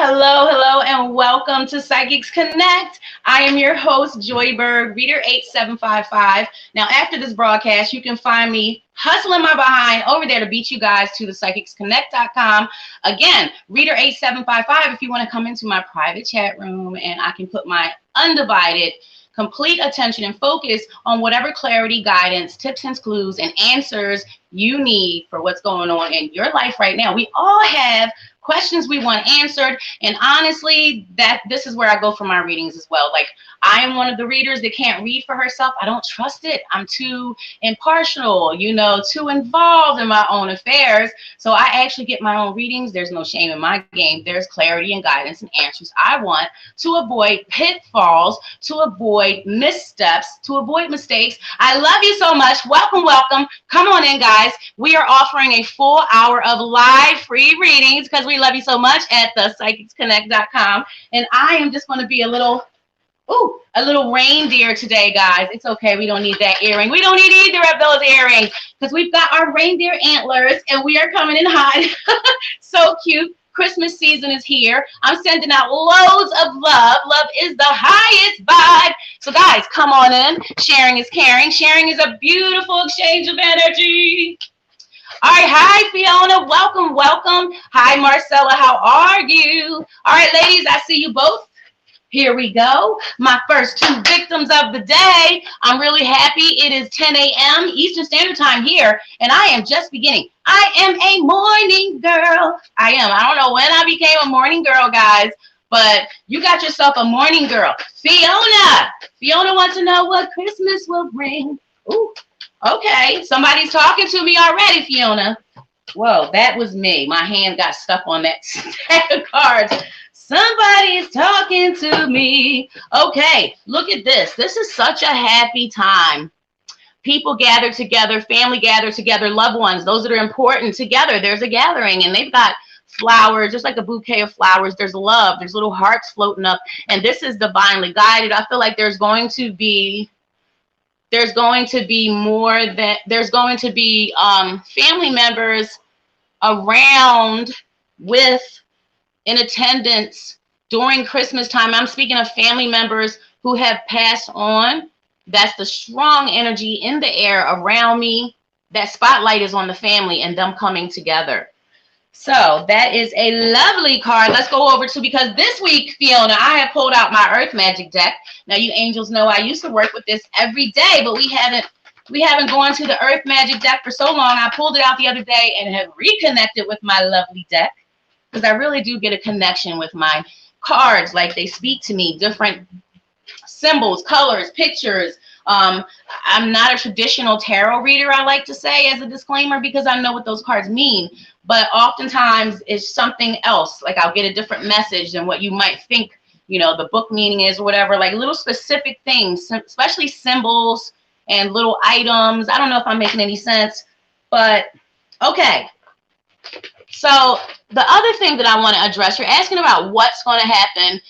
Hello, hello, and welcome to Psychics Connect. I am your host, Joy Berg, Reader 8755. Now, after this broadcast, you can find me hustling my behind over there to beat you guys to the psychicsconnect.com. Again, Reader 8755 if you want to come into my private chat room and I can put my undivided complete attention and focus on whatever clarity, guidance, tips and clues, and answers you need for what's going on in your life right now. We all have questions we want answered, and honestly, this is where I go for my readings as well. Like, I am one of the readers that can't read for herself. I don't trust it. I'm too impartial, too involved in my own affairs. So I actually get my own readings. There's no shame in my game. There's clarity and guidance and answers I want to avoid pitfalls, to avoid missteps, to avoid mistakes. I love you so much. Welcome, welcome. Come on in, guys. We are offering a full hour of live free readings because we love you so much at the psychicsconnect.com. And I am just going to be a little reindeer today, guys. It's okay. We don't need that earring. We don't need either of those earrings because we've got our reindeer antlers and we are coming in hot. So cute. Christmas season is here. I'm sending out loads of love. Love is the highest vibe. So guys, come on in. Sharing is caring. Sharing is a beautiful exchange of energy. All right. Hi, Fiona. Welcome, welcome. Hi, Marcella. How are you? All right, ladies, I see you both. Here we go. My first two victims of the day. I'm really happy. It is 10 a.m. Eastern Standard Time here, and I am just beginning. I am a morning girl. I am. I don't know when I became a morning girl, guys, but you got yourself a morning girl. Fiona. Fiona wants to know what Christmas will bring. Ooh, okay. Somebody's talking to me already, Fiona. Whoa, that was me. My hand got stuck on that stack of cards. Somebody's talking to me. Okay, look at this. This is such a happy time. People gather together, family gather together, loved ones, those that are important together. There's a gathering and they've got flowers, just like a bouquet of flowers. There's love, there's little hearts floating up, and this is divinely guided. I feel like there's going to be family members around in attendance during Christmas time. I'm speaking of family members who have passed on. That's the strong energy in the air around me. That spotlight is on the family and them coming together. So that is a lovely card. Let's go over to, because this week, Fiona, I have pulled out my Earth Magic deck. Now, you angels know I used to work with this every day, but we haven't gone to the Earth Magic deck for so long. I pulled it out the other day and have reconnected with my lovely deck, because I really do get a connection with my cards. Like, they speak to me, different symbols, colors, pictures. I'm not a traditional tarot reader, I like to say as a disclaimer, because I know what those cards mean. But oftentimes it's something else. Like, I'll get a different message than what you might think, the book meaning is or whatever. Like, little specific things, especially symbols and little items. I don't know if I'm making any sense, but okay. So the other thing that I want to address, you're asking about what's going to happen,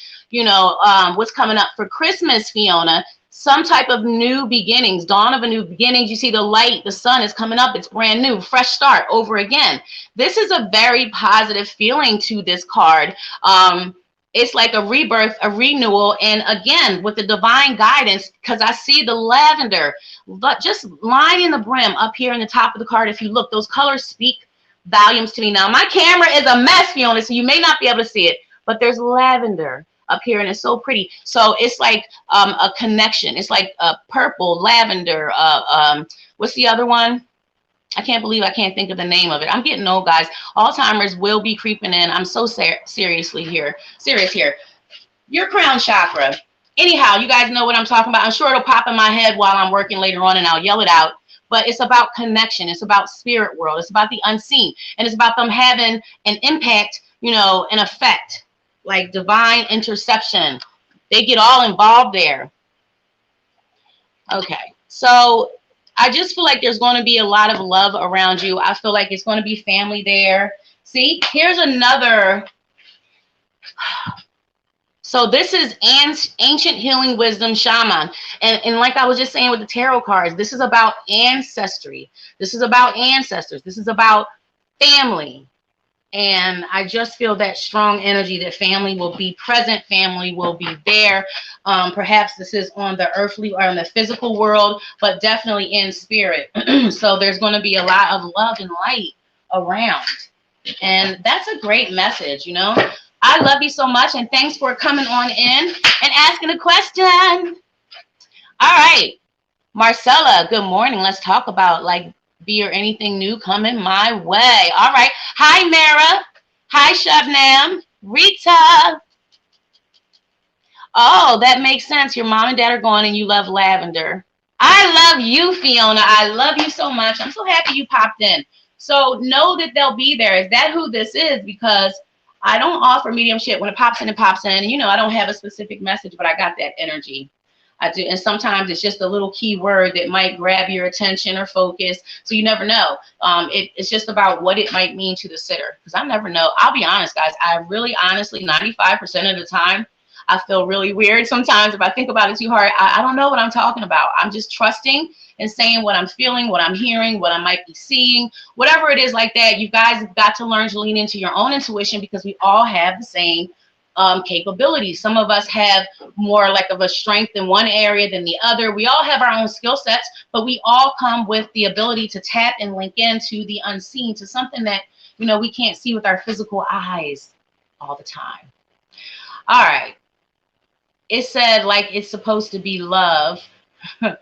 what's coming up for Christmas, Fiona. Some type of new beginnings, dawn of a new beginnings. You see the light, the sun is coming up. It's brand new, fresh start over again. This is a very positive feeling to this card. It's like a rebirth, a renewal. And again, with the divine guidance, because I see the lavender, but just lining the brim up here in the top of the card. If you look, those colors speak volumes to me. Now, my camera is a mess, Fiona, so you may not be able to see it, but there's lavender up here and it's so pretty. So it's like a connection. It's like a purple, lavender. What's the other one? I can't believe I can't think of the name of it. I'm getting old, guys. Alzheimer's will be creeping in. I'm so serious here. Your crown chakra. Anyhow, you guys know what I'm talking about. I'm sure it'll pop in my head while I'm working later on and I'll yell it out. But it's about connection. It's about spirit world. It's about the unseen. And it's about them having an impact, an effect, like divine interception. They get all involved there. Okay. So I just feel like there's going to be a lot of love around you. I feel like it's going to be family there. See, here's another. So this is ancient healing wisdom shaman. And like I was just saying with the tarot cards, this is about ancestry. This is about ancestors. This is about family. And I just feel that strong energy that family will be present, family will be there. Perhaps this is on the earthly or in the physical world, but definitely in spirit. So there's going to be a lot of love and light around. And that's a great message, you know. I love you so much, and thanks for coming on in and asking a question. All right, Marcella, good morning. Let's talk about like be or anything new coming my way. All right. Hi, Mara. Hi, Shabnam. Rita. Oh, that makes sense. Your mom and dad are gone and you love lavender. I love you, Fiona. I love you so much. I'm so happy you popped in. So know that they'll be there. Is that who this is? Because I don't offer mediumship. When it pops in, it pops in. And, you know, I don't have a specific message, but I got that energy. I do. And sometimes it's just a little key word that might grab your attention or focus. So you never know. It's just about what it might mean to the sitter. Because I never know. I'll be honest, guys. I really, honestly, 95% of the time, I feel really weird sometimes if I think about it too hard. I don't know what I'm talking about. I'm just trusting and saying what I'm feeling, what I'm hearing, what I might be seeing, whatever it is like that. You guys have got to learn to lean into your own intuition because we all have the same capabilities. Some of us have more like of a strength in one area than the other. We all have our own skill sets, but we all come with the ability to tap and link into the unseen, to something that, you know, we can't see with our physical eyes all the time. All right. It said like it's supposed to be love. All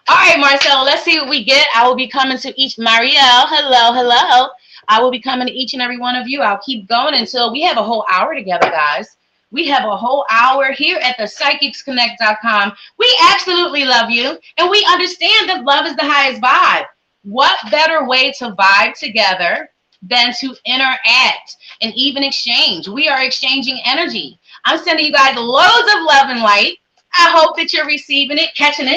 right, Marcel, let's see what we get. I will be coming to each. Marielle, hello, hello. I will be coming to each and every one of you. I'll keep going until we have a whole hour together, guys. We have a whole hour here at the psychicsconnect.com. We absolutely love you, and we understand that love is the highest vibe. What better way to vibe together than to interact and even exchange? We are exchanging energy. I'm sending you guys loads of love and light. I hope that you're receiving it, catching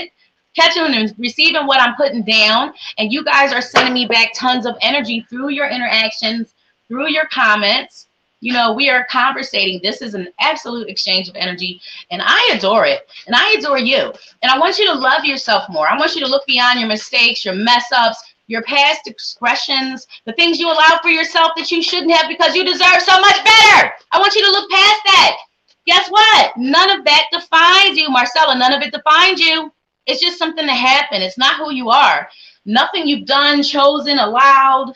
and receiving what I'm putting down. And you guys are sending me back tons of energy through your interactions, through your comments. You know, we are conversating. This is an absolute exchange of energy, and I adore it. And I adore you. And I want you to love yourself more. I want you to look beyond your mistakes, your mess ups, your past expressions, the things you allow for yourself that you shouldn't have because you deserve so much better. I want you to look past that. Guess what? None of that defines you, Marcella. None of it defines you. It's just something that happened. It's not who you are. Nothing you've done, chosen, allowed.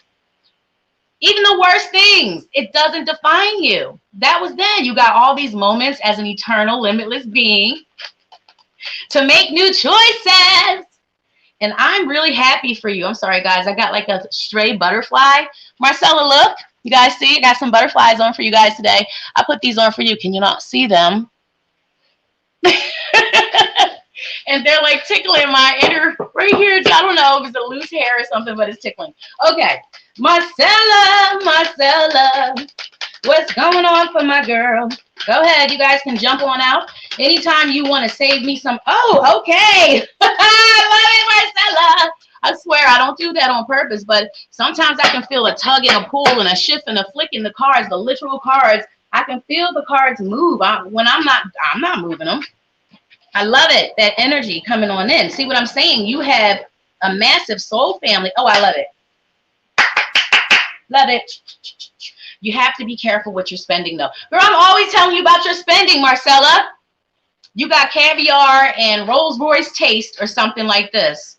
Even the worst things, it doesn't define you. That was then. You got all these moments as an eternal, limitless being to make new choices. And I'm really happy for you. I'm sorry, guys. I got like a stray butterfly. Marcella, look. You guys see? I got some butterflies on for you guys today. I put these on for you. Can you not see them? And they're like tickling my inner right here. I don't know if it's a loose hair or something, but it's tickling. Okay. Marcella, what's going on for my girl? Go ahead. You guys can jump on out. Anytime you want to save me some. Oh, okay. I love it, Marcella. I swear I don't do that on purpose, but sometimes I can feel a tug and a pull and a shift and a flick in the cards, the literal cards. I can feel the cards move. When I'm not moving them. I love it, that energy coming on in. See what I'm saying? You have a massive soul family. Oh, I love it. Love it. You have to be careful what you're spending, though. Girl, I'm always telling you about your spending, Marcella. You got caviar and Rolls Royce taste or something like this.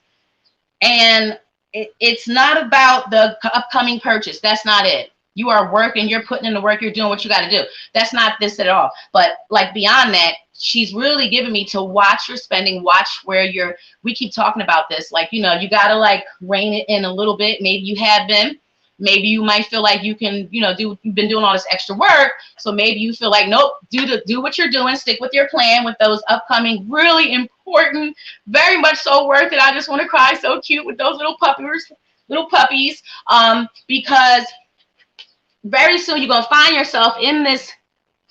And it's not about the upcoming purchase. That's not it. You are working, you're putting in the work, you're doing what you got to do. That's not this at all. But like beyond that, she's really giving me to watch your spending, watch where we keep talking about this. Like, you know, you got to like rein it in a little bit. Maybe you have been. Maybe you might feel like you can, you know, you've been doing all this extra work. So maybe you feel like, nope, do what you're doing. Stick with your plan with those upcoming, really important, very much so worth it. I just want to cry. So cute with those little puppies. Because very soon you're going to find yourself in this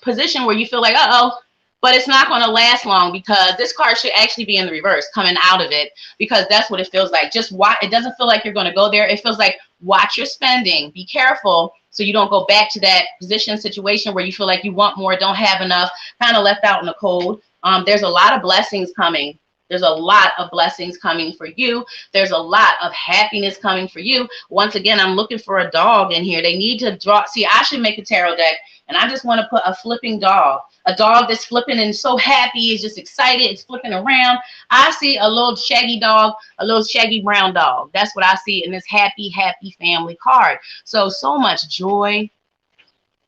position where you feel like, uh-oh, but it's not going to last long because this card should actually be in the reverse coming out of it, because that's what it feels like. Just watch. It doesn't feel like you're going to go there. It feels like watch your spending. Be careful so you don't go back to that position, situation where you feel like you want more, don't have enough, kind of left out in the cold. There's a lot of blessings coming. There's a lot of blessings coming for you. There's a lot of happiness coming for you. Once again, I'm looking for a dog in here. They need to draw. See, I should make a tarot deck, and I just want to put a flipping dog. A dog that's flipping and so happy, is just excited, it's flipping around. I see a little shaggy dog, a little shaggy brown dog. That's what I see in this happy, happy family card. So much joy.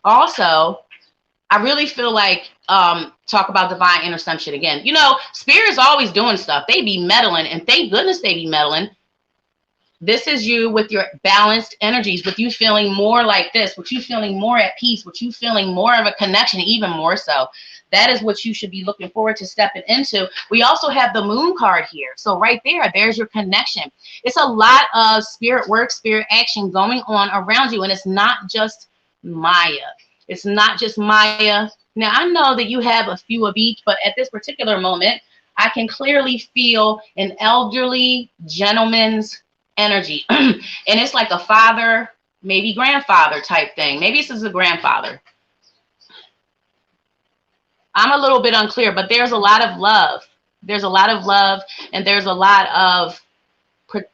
Also, I really feel like, talk about divine interception again. You know, spirit's always doing stuff. They be meddling, and thank goodness they be meddling. This is you with your balanced energies, with you feeling more like this, with you feeling more at peace, with you feeling more of a connection, even more so. That is what you should be looking forward to stepping into. We also have the moon card here. So right there, there's your connection. It's a lot of spirit work, spirit action going on around you. And it's not just Maya. It's not just Maya. Now, I know that you have a few of each, but at this particular moment, I can clearly feel an elderly gentleman's energy. And it's like a father, maybe grandfather type thing. Maybe this is a grandfather. I'm a little bit unclear, but there's a lot of love. There's a lot of love, and there's a lot of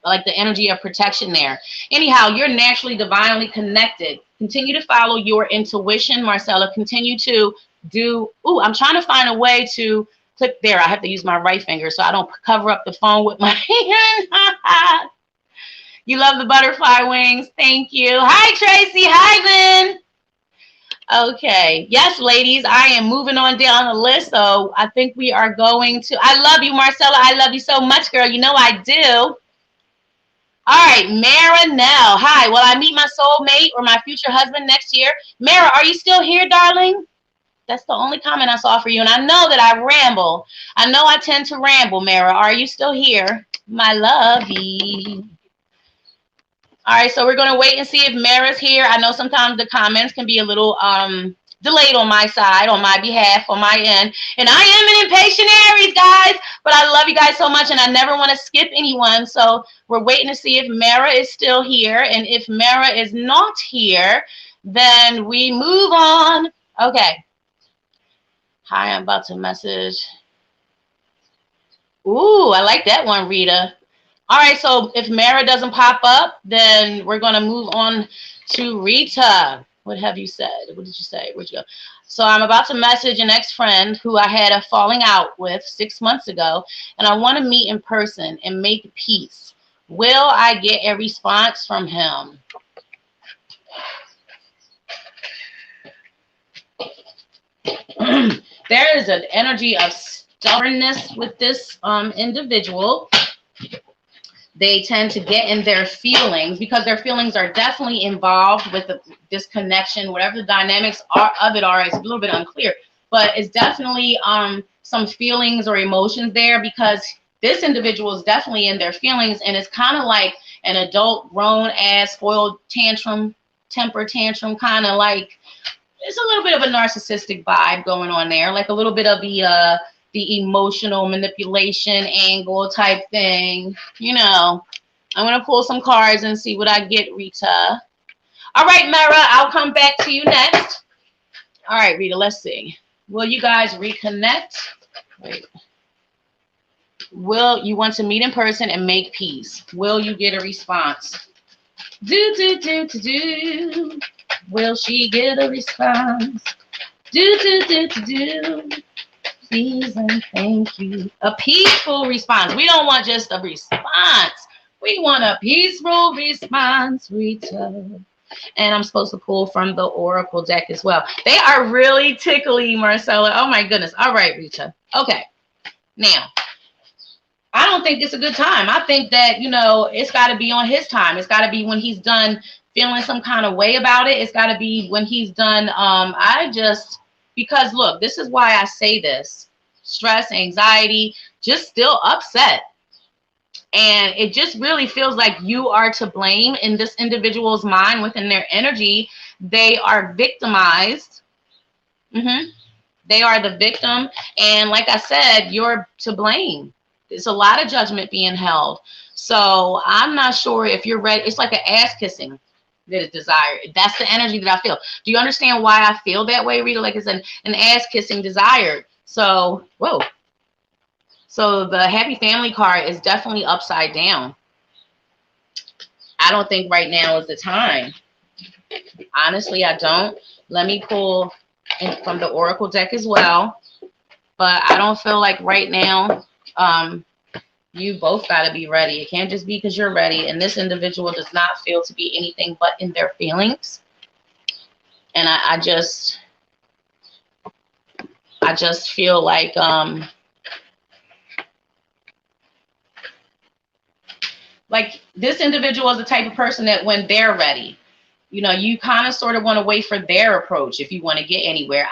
like the energy of protection there. Anyhow, you're naturally divinely connected. Continue to follow your intuition, Marcella. Continue to do, I'm trying to find a way to click there. I have to use my right finger so I don't cover up the phone with my hand. You love the butterfly wings. Thank you. Hi, Tracy. Hi, Lynn. Okay. Yes, ladies, I am moving on down the list. So I think we are going to, I love you, Marcella. I love you so much, girl. You know I do. All right, Mara Nell. Hi, will I meet my soulmate or my future husband next year? Mara, are you still here, darling? That's the only comment I saw for you. And I know that I ramble. I know I tend to ramble, Mara. Are you still here? My lovey. All right, so we're going to wait and see if Mara's here. I know sometimes the comments can be a little delayed on my side, on my behalf, on my end. And I am an impatient Aries, guys. But I love you guys so much, and I never want to skip anyone. So we're waiting to see if Mara is still here. And if Mara is not here, then we move on. Okay. Hi, I'm about to message. Ooh, I like that one, Rita. All right, so if Mara doesn't pop up, then we're going to move on to Rita. What have you said? What did you say? Where'd you go? So I'm about to message an ex-friend who I had a falling out with 6 months ago, and I want to meet in person and make peace. Will I get a response from him? There is an energy of stubbornness with this individual. They tend to get in their feelings because their feelings are definitely involved with this connection. Whatever the dynamics of it are, it's a little bit unclear. But it's definitely some feelings or emotions there because this individual is definitely in their feelings. And it's kind of like an adult, grown-ass, spoiled temper tantrum, kind of like, it's a little bit of a narcissistic vibe going on there. Like a little bit of the emotional manipulation angle type thing. You know, I'm going to pull some cards and see what I get, Rita. All right, Mara, I'll come back to you next. All right, Rita, let's see. Will you guys reconnect? Wait. Will you want to meet in person and make peace? Will you get a response? Do. Will she get a response? Do. Please and thank you. A peaceful response. We don't want just a response. We want a peaceful response, Rita. And I'm supposed to pull from the Oracle deck as well. They are really tickly, Marcella. Oh my goodness. All right, Rita. Okay. Now, I don't think it's a good time. I think that, you know, it's got to be on his time. It's got to be when he's done feeling some kind of way about it. It's got to be when he's done. Because look, this is why I say this. Stress, anxiety, just still upset. And it just really feels like you are to blame in this individual's mind, within their energy. They are victimized. They are the victim. And like I said, you're to blame. There's a lot of judgment being held. So I'm not sure if you're ready. It's like an ass kissing that is desired. That's the energy that I feel. Do you understand why I feel that way, Rita? Like it's an ass kissing desired. So, whoa. So the happy family card is definitely upside down. I don't think right now is the time. Honestly, I don't. Let me pull from the Oracle deck as well. But I don't feel like right now you both got to be ready. It can't just be because you're ready. And this individual does not feel to be anything but in their feelings. And I just feel like this individual is the type of person that when they're ready, you know, you kind of sort of want to wait for their approach if you want to get anywhere.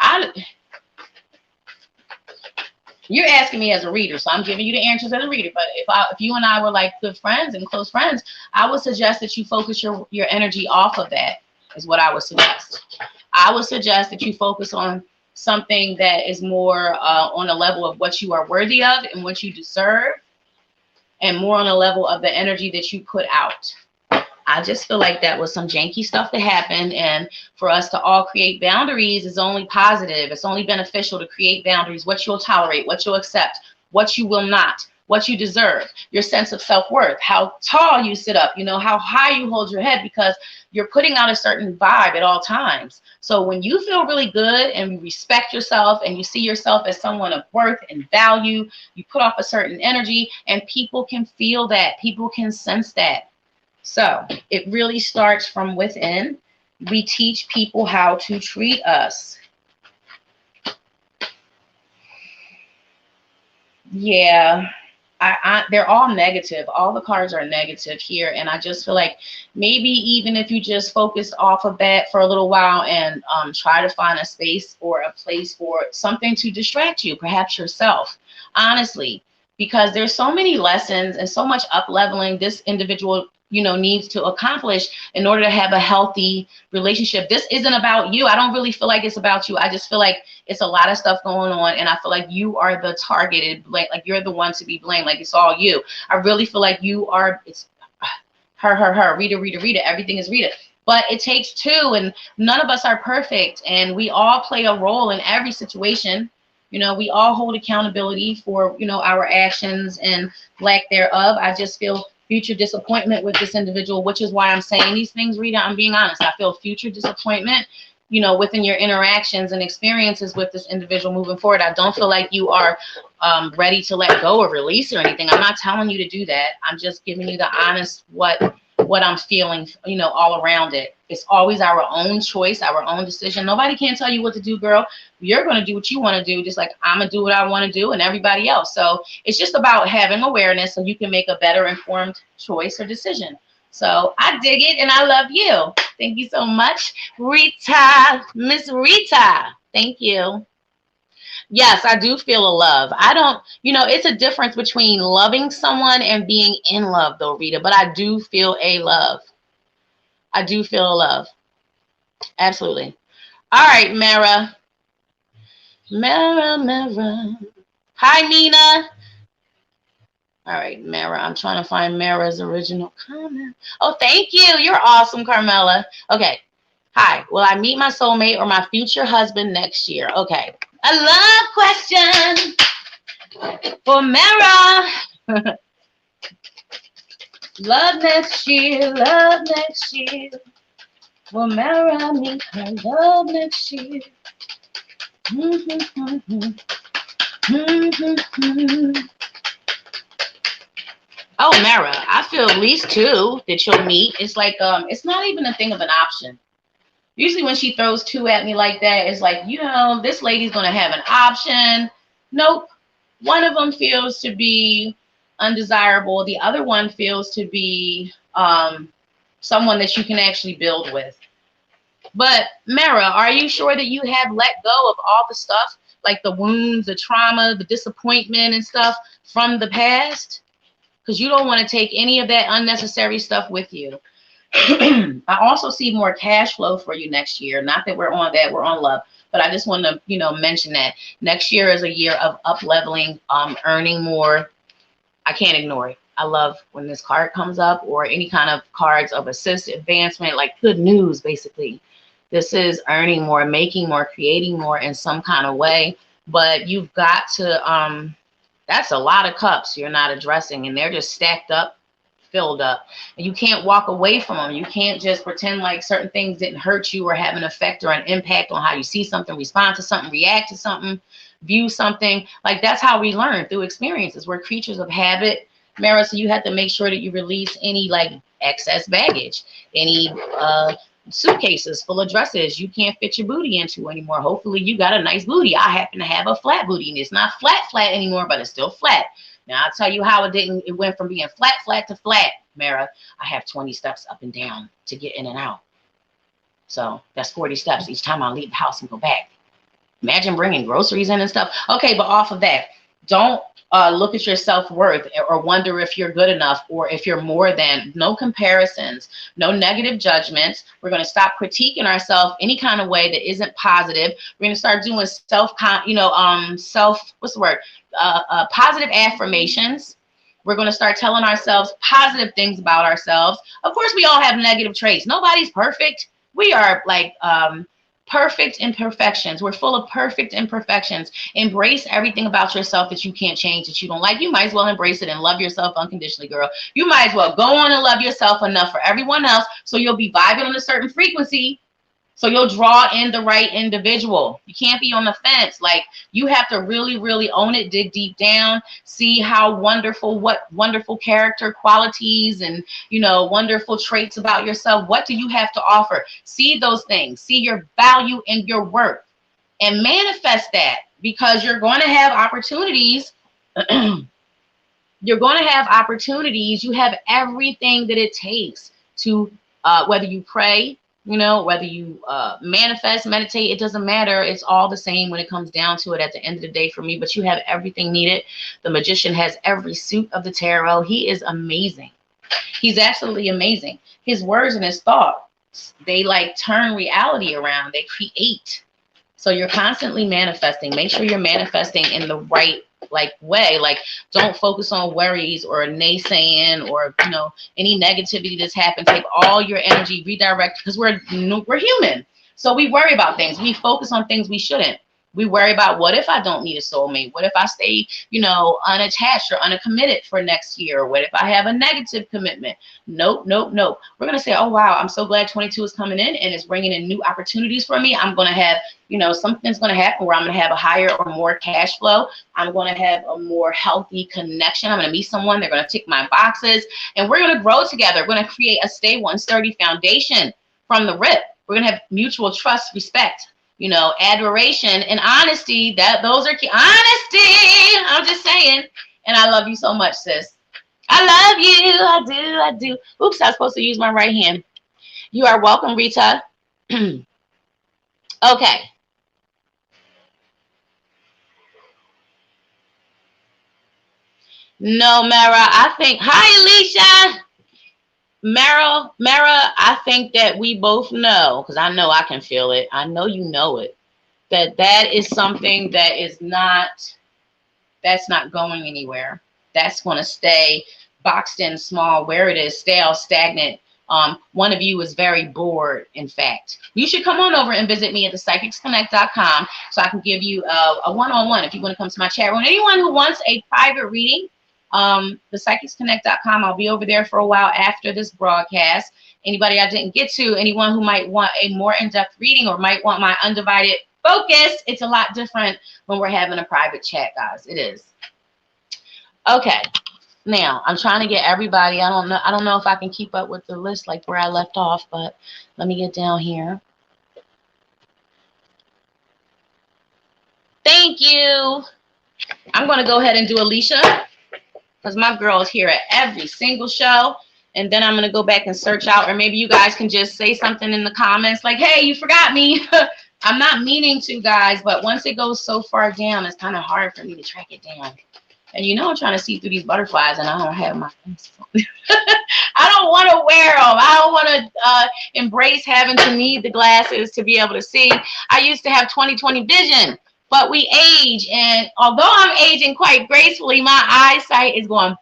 You're asking me as a reader, so I'm giving you the answers as a reader. But if you and I were like good friends and close friends, I would suggest that you focus your energy off of that, is what I would suggest. I would suggest that you focus on something that is more on a level of what you are worthy of and what you deserve, and more on a level of the energy that you put out. I just feel like that was some janky stuff that happened, and for us to all create boundaries is only positive. It's only beneficial to create boundaries, what you'll tolerate, what you'll accept, what you will not, what you deserve, your sense of self-worth, how tall you sit up, you know, how high you hold your head, because you're putting out a certain vibe at all times. So when you feel really good and you respect yourself and you see yourself as someone of worth and value, you put off a certain energy, and people can feel that, people can sense that. So it really starts from within. We teach people how to treat us. Yeah, they're all negative. All the cards are negative here. And I just feel like maybe even if you just focus off of that for a little while and try to find a space or a place for something to distract you, perhaps yourself, honestly, because there's so many lessons and so much up leveling this individual, you know, needs to accomplish in order to have a healthy relationship. This isn't about you. I don't really feel like it's about you. I just feel like it's a lot of stuff going on, and I feel like you are the targeted, like you're the one to be blamed, like it's all you. I really feel like you are, it's her, Rita, everything is Rita. But it takes two, and none of us are perfect, and we all play a role in every situation. You know, we all hold accountability for, you know, our actions and lack thereof. I just feel future disappointment with this individual, which is why I'm saying these things, Rita. I'm being honest. I feel future disappointment, you know, within your interactions and experiences with this individual moving forward. I don't feel like you are ready to let go or release or anything. I'm not telling you to do that. I'm just giving you the honest what I'm feeling, you know, all around it. It's always our own choice, our own decision. Nobody can tell you what to do, girl. You're going to do what you want to do, just like I'm going to do what I want to do and everybody else. So it's just about having awareness so you can make a better informed choice or decision. So I dig it, and I love you. Thank you so much, Rita, Miss Rita. Thank you. Yes, I do feel a love. I don't, you know, it's a difference between loving someone and being in love, though, Rita. But I do feel a love. I do feel a love. Absolutely. All right, Mara. Mara. Hi, Nina. All right, Mara. I'm trying to find Mara's original comment. Oh, thank you. You're awesome, Carmela. Okay. Hi. Will I meet my soulmate or my future husband next year? Okay. A love question for Mara. Love next year. Love next year. Will Mara meet her love next year? Oh, Mara, I feel at least two that you'll meet. It's like it's not even a thing of an option. Usually when she throws two at me like that, it's like, you know, this lady's going to have an option. Nope. One of them feels to be undesirable. The other one feels to be someone that you can actually build with. But Mara, are you sure that you have let go of all the stuff, like the wounds, the trauma, the disappointment and stuff from the past? Because you don't want to take any of that unnecessary stuff with you. I also see more cash flow for you next year. Not that we're on that, we're on love. But I just want to, you know, mention that next year is a year of up leveling, earning more. I can't ignore it. I love when this card comes up, or any kind of cards of assist, advancement, like good news, basically. This is earning more, making more, creating more in some kind of way. But you've got to, That's a lot of cups you're not addressing, and they're just stacked up, filled up, and you can't walk away from them. You can't just pretend like certain things didn't hurt you or have an effect or an impact on how you see something, respond to something, react to something, view something. Like, that's how we learn, through experiences. We're creatures of habit, Mara. So you have to make sure that you release any like excess baggage, any suitcases full of dresses you can't fit your booty into anymore. Hopefully you got a nice booty. I happen to have a flat booty, and it's not flat anymore, but it's still flat. Now I'll tell you how it went from being flat to flat, Mara. I have 20 steps up and down to get in and out. So that's 40 steps each time I leave the house and go back. Imagine bringing groceries in and stuff. Okay, but off of that, don't look at your self-worth or wonder if you're good enough or if you're more than. No comparisons, no negative judgments. We're going to stop critiquing ourselves any kind of way that isn't positive. We're going to start doing positive affirmations. We're going to start telling ourselves positive things about ourselves. Of course, we all have negative traits. Nobody's perfect. We are like perfect imperfections. We're full of perfect imperfections. Embrace everything about yourself that you can't change, that you don't like. You might as well embrace it and love yourself unconditionally, girl. You might as well go on and love yourself enough for everyone else, so you'll be vibing on a certain frequency, so you'll draw in the right individual. You can't be on the fence. Like, you have to really, really own it, dig deep down, see how what wonderful character qualities and, wonderful traits about yourself. What do you have to offer? See those things. See your value and your worth, and manifest that, because you're going to have opportunities. You're going to have opportunities. You have everything that it takes to, whether you pray, whether you manifest, meditate, it doesn't matter. It's all the same when it comes down to it at the end of the day for me. But you have everything needed. The magician has every suit of the tarot. He is amazing. He's absolutely amazing. His words and his thoughts, they like turn reality around. They create. So you're constantly manifesting. Make sure you're manifesting in the right way. Like, don't focus on worries or naysaying or any negativity that's happened. Take all your energy, redirect, because we're human. So we worry about things. We focus on things we shouldn't. We worry about, what if I don't need a soulmate? What if I stay, unattached or uncommitted for next year? What if I have a negative commitment? Nope. We're going to say, oh, wow, I'm so glad 22 is coming in and it's bringing in new opportunities for me. I'm going to have, something's going to happen where I'm going to have a higher or more cash flow. I'm going to have a more healthy connection. I'm going to meet someone. They're going to tick my boxes, and we're going to grow together. We're going to create a stable and sturdy foundation from the rip. We're going to have mutual trust, respect, admiration and honesty. Those are key. Honesty. I'm just saying. And I love you so much, sis. I love you. I do. Oops, I was supposed to use my right hand. You are welcome, Rita. Okay. No, Mara, I think, hi, Alicia. Mara, I think that we both know, because I know I can feel it. I know you know it. That is something that that's not going anywhere. That's going to stay boxed in small where it is, stale, stagnant. One of you is very bored, in fact. You should come on over and visit me at thepsychicsconnect.com so I can give you a one-on-one if you want to come to my chat room. Anyone who wants a private reading, thepsychicsconnect.com. I'll be over there for a while after this broadcast. Anybody I didn't get to, anyone who might want a more in-depth reading or might want my undivided focus, it's a lot different when we're having a private chat, guys. It is. Okay. Now, I'm trying to get everybody. I don't know if I can keep up with the list like where I left off, but let me get down here. Thank you. I'm going to go ahead and do Alicia, because my girl is here at every single show. And then I'm going to go back and search out, or maybe you guys can just say something in the comments like, hey, you forgot me. I'm not meaning to, guys, but once it goes so far down, it's kind of hard for me to track it down. And I'm trying to see through these butterflies, and I don't have my I don't want to wear them. I don't want to embrace having to need the glasses to be able to see. I used to have 20/20 vision, but we age, and although I'm aging quite gracefully, my eyesight is going.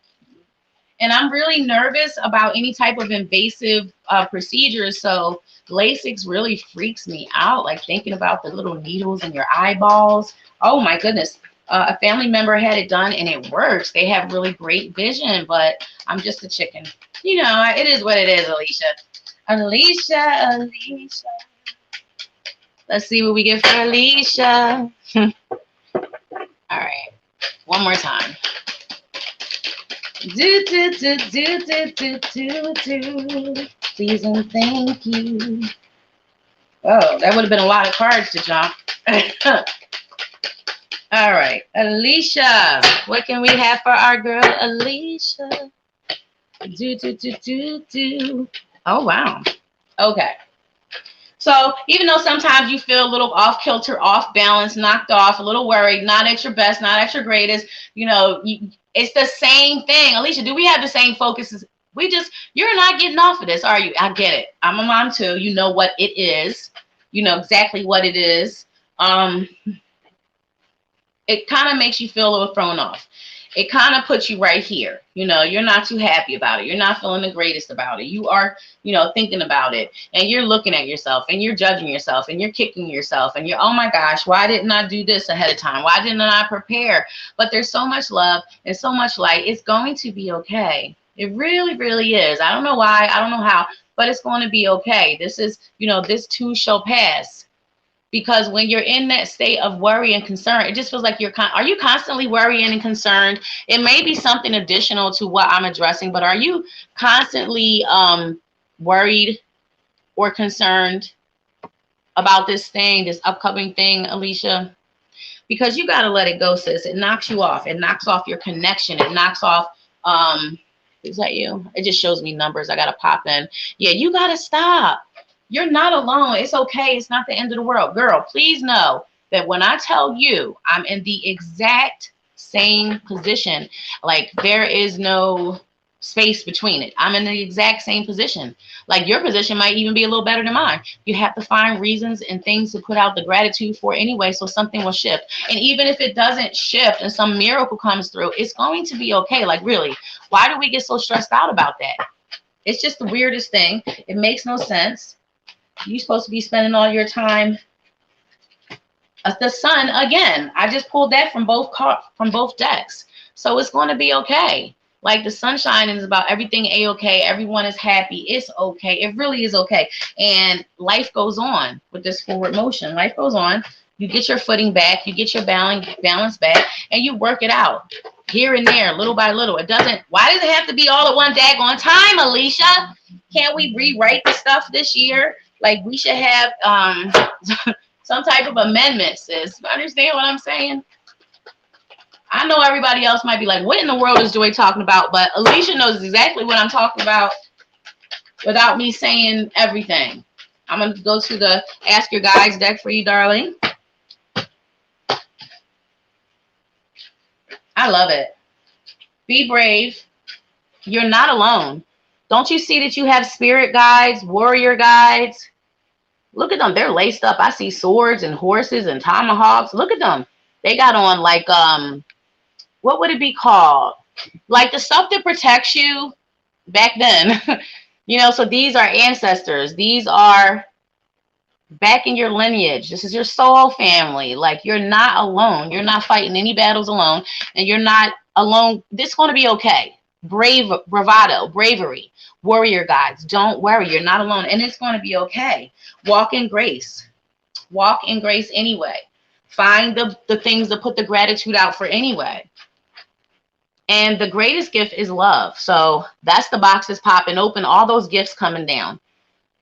And I'm really nervous about any type of invasive procedures. So LASIK really freaks me out, like thinking about the little needles in your eyeballs. Oh, my goodness. a family member had it done and it works. They have really great vision, but I'm just a chicken. You know, it is what it is, Alicia. Alicia. Let's see what we get for Alicia. All right. One more time. Do. Please and thank you. Oh, that would have been a lot of cards to jump. All right, Alicia. What can we have for our girl, Alicia? Do. Oh, wow. Okay. So even though sometimes you feel a little off kilter, off balance, knocked off, a little worried, not at your best, not at your greatest, you know, it's the same thing. Alicia, do we have the same focuses? You're not getting off of this, are you? I get it. I'm a mom too. You know what it is. You know exactly what it is. It kind of makes you feel a little thrown off. It kind of puts you right here. You know, you're not too happy about it. You're not feeling the greatest about it. You are, you know, thinking about it, and you're looking at yourself, and you're judging yourself, and you're kicking yourself, and you're, oh my gosh, why didn't I do this ahead of time? Why didn't I prepare? But there's so much love and so much light. It's going to be okay. It really, really is. I don't know why. I don't know how, but it's going to be okay. This is, you know, this too shall pass. Because when you're in that state of worry and concern, it just feels like are you constantly worrying and concerned? It may be something additional to what I'm addressing, but are you constantly worried or concerned about this thing, this upcoming thing, Alicia? Because you got to let it go, sis. It knocks you off. It knocks off your connection. It knocks off, is that you? It just shows me numbers. I got to pop in. Yeah, you got to stop. You're not alone. It's okay. It's not the end of the world. Girl, please know that when I tell you I'm in the exact same position, like there is no space between it. I'm in the exact same position. Like your position might even be a little better than mine. You have to find reasons and things to put out the gratitude for anyway, so something will shift. And even if it doesn't shift and some miracle comes through, it's going to be okay. Like really, why do we get so stressed out about that? It's just the weirdest thing. It makes no sense. You're supposed to be spending all your time. The sun, again, I just pulled that from both decks. So it's going to be okay. Like the sunshine is about everything A-okay. Everyone is happy. It's okay. It really is okay. And life goes on with this forward motion. Life goes on. You get your footing back. You get your balance back. And you work it out here and there, little by little. Why does it have to be all at one daggone time, Alicia? Can't we rewrite the stuff this year? Like we should have some type of amendment, sis. You understand what I'm saying? I know everybody else might be like, what in the world is Joy talking about? But Alicia knows exactly what I'm talking about without me saying everything. I'm going to go to the Ask Your Guides deck for you, darling. I love it. Be brave. You're not alone. Don't you see that you have spirit guides, warrior guides? Look at them. They're laced up. I see swords and horses and tomahawks. Look at them. They got on like, what would it be called? Like the stuff that protects you back then. You know, so these are ancestors. These are back in your lineage. This is your soul family. Like you're not alone. You're not fighting any battles alone. And you're not alone. This is going to be okay. Bravado, bravery, warrior guides. Don't worry, you're not alone, and it's going to be okay. Walk in grace. Walk in grace anyway. Find the things that put the gratitude out for anyway. And the greatest gift is love. So that's the boxes popping open, all those gifts coming down.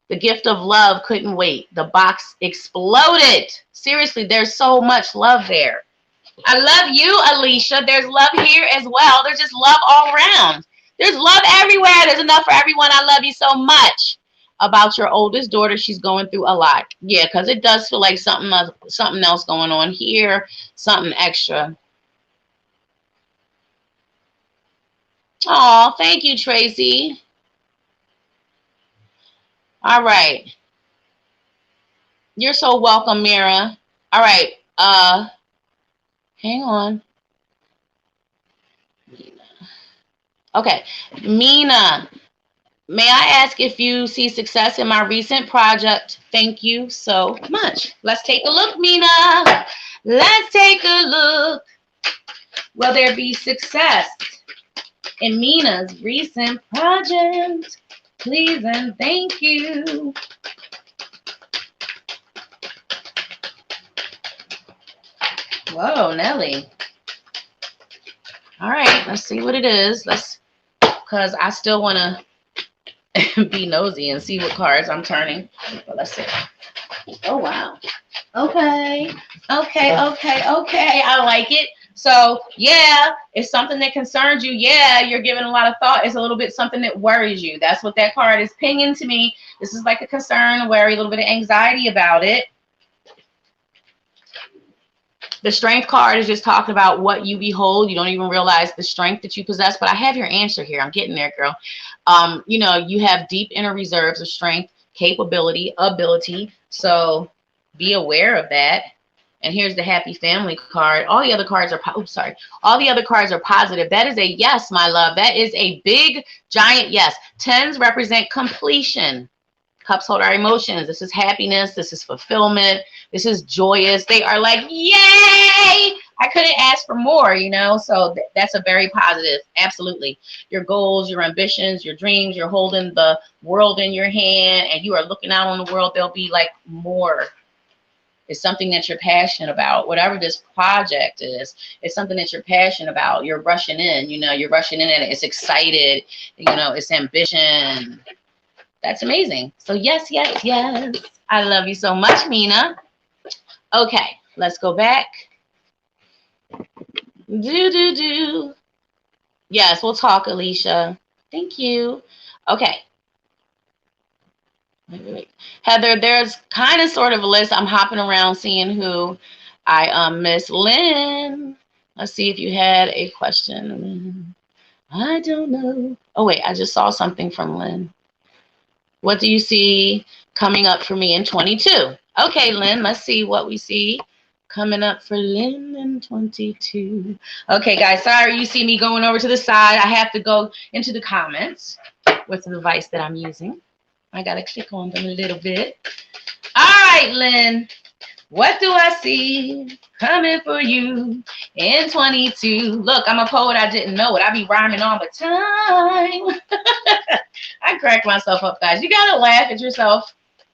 The gift of love couldn't wait. The box exploded. Seriously, there's so much love there. I love you, Alicia. There's love here as well. There's just love all around. There's love everywhere. There's enough for everyone. I love you so much. About your oldest daughter, she's going through a lot. Yeah, because it does feel like something else going on here, something extra. Oh, thank you, Tracy. All right. You're so welcome, Mira. All right. Hang on. Okay. Mina, may I ask if you see success in my recent project? Thank you so much. Let's take a look, Mina. Let's take a look. Will there be success in Mina's recent project? Please and thank you. Whoa, Nelly. All right, let's see what it is. Because I still want to be nosy and see what cards I'm turning. But let's see. Oh, wow. Okay. I like it. So, yeah, it's something that concerns you. Yeah, you're giving a lot of thought. It's a little bit something that worries you. That's what that card is pinging to me. This is like a concern, a worry, a little bit of anxiety about it. The strength card is just talking about what you behold. You don't even realize the strength that you possess. But I have your answer here. I'm getting there, girl. You know, you have deep inner reserves of strength, capability, ability. So be aware of that. And here's the happy family card. All the other cards are, all the other cards are positive. That is a yes, my love. That is a big, giant yes. Tens represent completion. Cups hold our emotions. This is happiness. This is fulfillment. This is joyous. They are like, yay! I couldn't ask for more, you know? So that's a very positive. Absolutely. Your goals, your ambitions, your dreams, you're holding the world in your hand and you are looking out on the world. There'll be like more. It's something that you're passionate about. Whatever this project is, it's something that you're passionate about. You're rushing in, you know, you're rushing in and it's excited, you know, it's ambition. That's amazing. So yes, yes, yes. I love you so much, Mina. Okay, let's go back. Yes, we'll talk, Alicia. Thank you. Okay. Wait. Heather, there's kind of sort of a list. I'm hopping around seeing who I miss. Lynn, let's see if you had a question. I don't know. Oh, wait, I just saw something from Lynn. What do you see coming up for me in 22? Okay, Lynn, let's see what we see coming up for Lynn in 22. Okay, guys, sorry you see me going over to the side. I have to go into the comments with the device that I'm using. I got to click on them a little bit. All right, Lynn, what do I see coming for you in 22? Look, I'm a poet. I didn't know it. I be rhyming all the time. I crack myself up, guys. You got to laugh at yourself.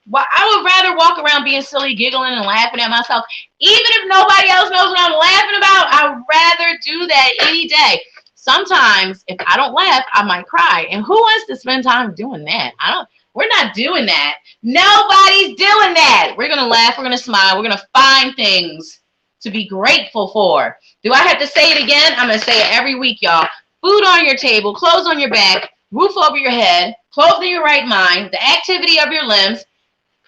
Well, I would rather walk around being silly, giggling, and laughing at myself. Even if nobody else knows what I'm laughing about, I'd rather do that any day. Sometimes, if I don't laugh, I might cry. And who wants to spend time doing that? We're not doing that. Nobody's doing that. We're going to laugh. We're going to smile. We're going to find things to be grateful for. Do I have to say it again? I'm going to say it every week, y'all. Food on your table, clothes on your back, roof over your head, clothes in your right mind, the activity of your limbs,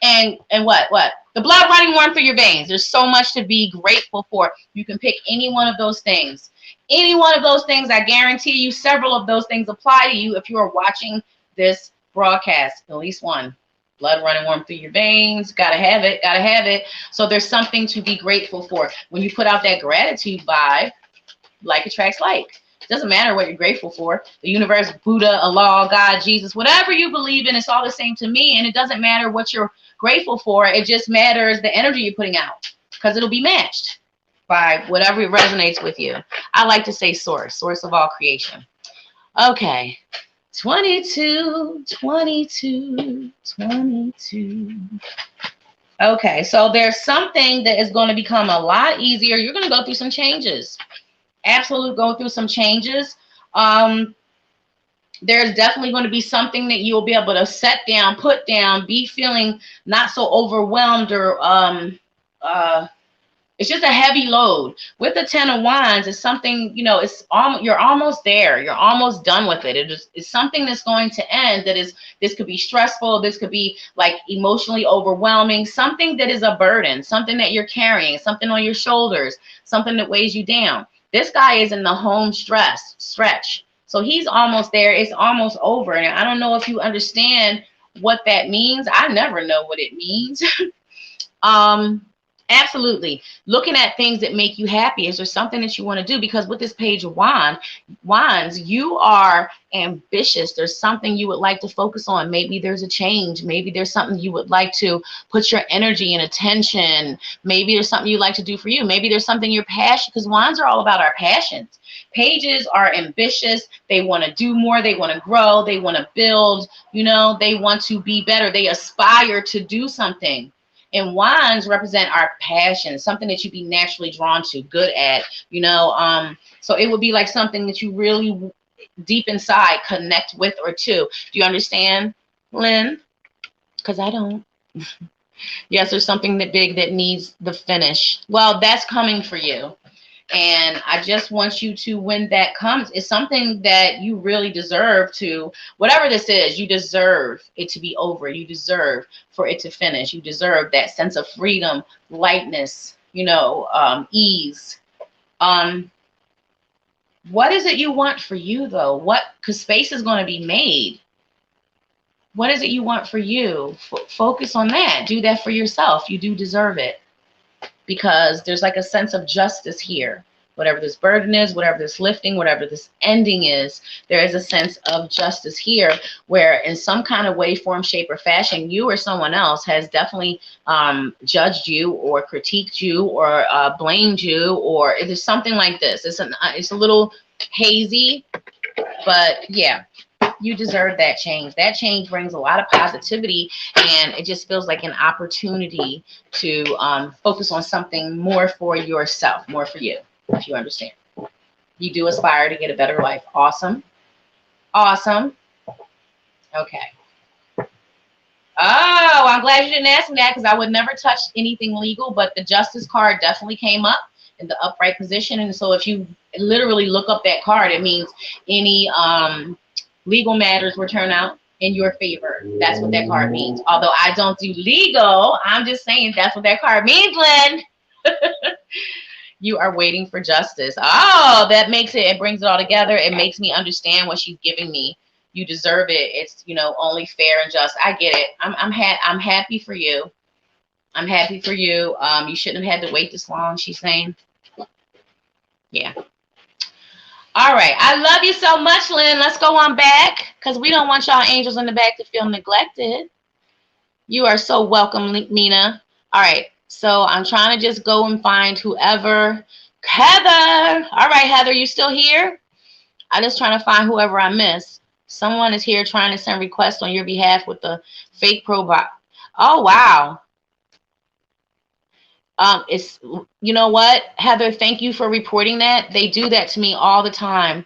and what? The blood running warm through your veins. There's so much to be grateful for. You can pick any one of those things. Any one of those things, I guarantee you, several of those things apply to you if you are watching this broadcast. At least one. Blood running warm through your veins. Gotta have it. Gotta have it. So there's something to be grateful for. When you put out that gratitude vibe, like attracts like. It doesn't matter what you're grateful for. The universe, Buddha, Allah, God, Jesus, whatever you believe in, it's all the same to me. And it doesn't matter what you're grateful for. It just matters the energy you're putting out, because it'll be matched by whatever resonates with you. I like to say source of all creation. Okay. 22. Okay, so there's something that is going to become a lot easier. You're going to go through some changes. Absolutely go through some changes. There's definitely going to be something that you'll be able to set down, put down, be feeling not so overwhelmed or it's just a heavy load. With the 10 of Wands, it's something, you know, you're almost there. You're almost done with it. It's something that's going to end. This could be stressful. This could be like emotionally overwhelming. Something that is a burden. Something that you're carrying. Something on your shoulders. Something that weighs you down. This guy is in the home stretch. So he's almost there. It's almost over. And I don't know if you understand what that means. I never know what it means. Absolutely. Looking at things that make you happy. Is there something that you want to do? Because with this page of wands, you are ambitious. There's something you would like to focus on. Maybe there's a change. Maybe there's something you would like to put your energy and attention. Maybe there's something you like to do for you. Maybe there's something you're passionate, because wands are all about our passions. Pages are ambitious. They want to do more. They want to grow. They want to build. You know, they want to be better. They aspire to do something. And wands represent our passion, something that you'd be naturally drawn to, good at, you know. So it would be like something that you really deep inside connect with or to. Do you understand, Lynn? Because I don't. Yes, there's something that big that needs the finish. Well, that's coming for you. And I just want you to, when that comes, it's something that you really deserve to, whatever this is, you deserve it to be over. You deserve for it to finish. You deserve that sense of freedom, lightness, you know, ease. What is it you want for you, though? Because space is going to be made. What is it you want for you? Focus on that. Do that for yourself. You do deserve it. Because there's like a sense of justice here. Whatever this burden is, whatever this lifting, whatever this ending is, there is a sense of justice here where in some kind of way, form, shape, or fashion, you or someone else has definitely judged you or critiqued you or blamed you, or there's something like this. It's a little hazy, but yeah. You deserve that change. That change brings a lot of positivity, and it just feels like an opportunity to focus on something more for yourself, more for you, if you understand. You do aspire to get a better life. Awesome. Awesome. Okay. Oh, I'm glad you didn't ask me that, because I would never touch anything legal, but the Justice card definitely came up in the upright position. And so if you literally look up that card, it means any legal matters will turn out in your favor. That's what that card means. Although I don't do legal, I'm just saying that's what that card means, Lynn. You are waiting for justice. Oh, that makes it brings it all together. It makes me understand what she's giving me. You deserve it. It's, you know, only fair and just. I get it. I'm happy for you. I'm happy for you. You shouldn't have had to wait this long, she's saying. Yeah. All right. I love you so much, Lynn. Let's go on back, because we don't want y'all angels in the back to feel neglected. You are so welcome, Nina. All right. So I'm trying to just go and find whoever. Heather. All right, Heather, you still here? I'm just trying to find whoever I missed. Someone is here trying to send requests on your behalf with the fake profile. Oh, wow. It's, you know what, Heather, thank you for reporting that. They do that to me all the time.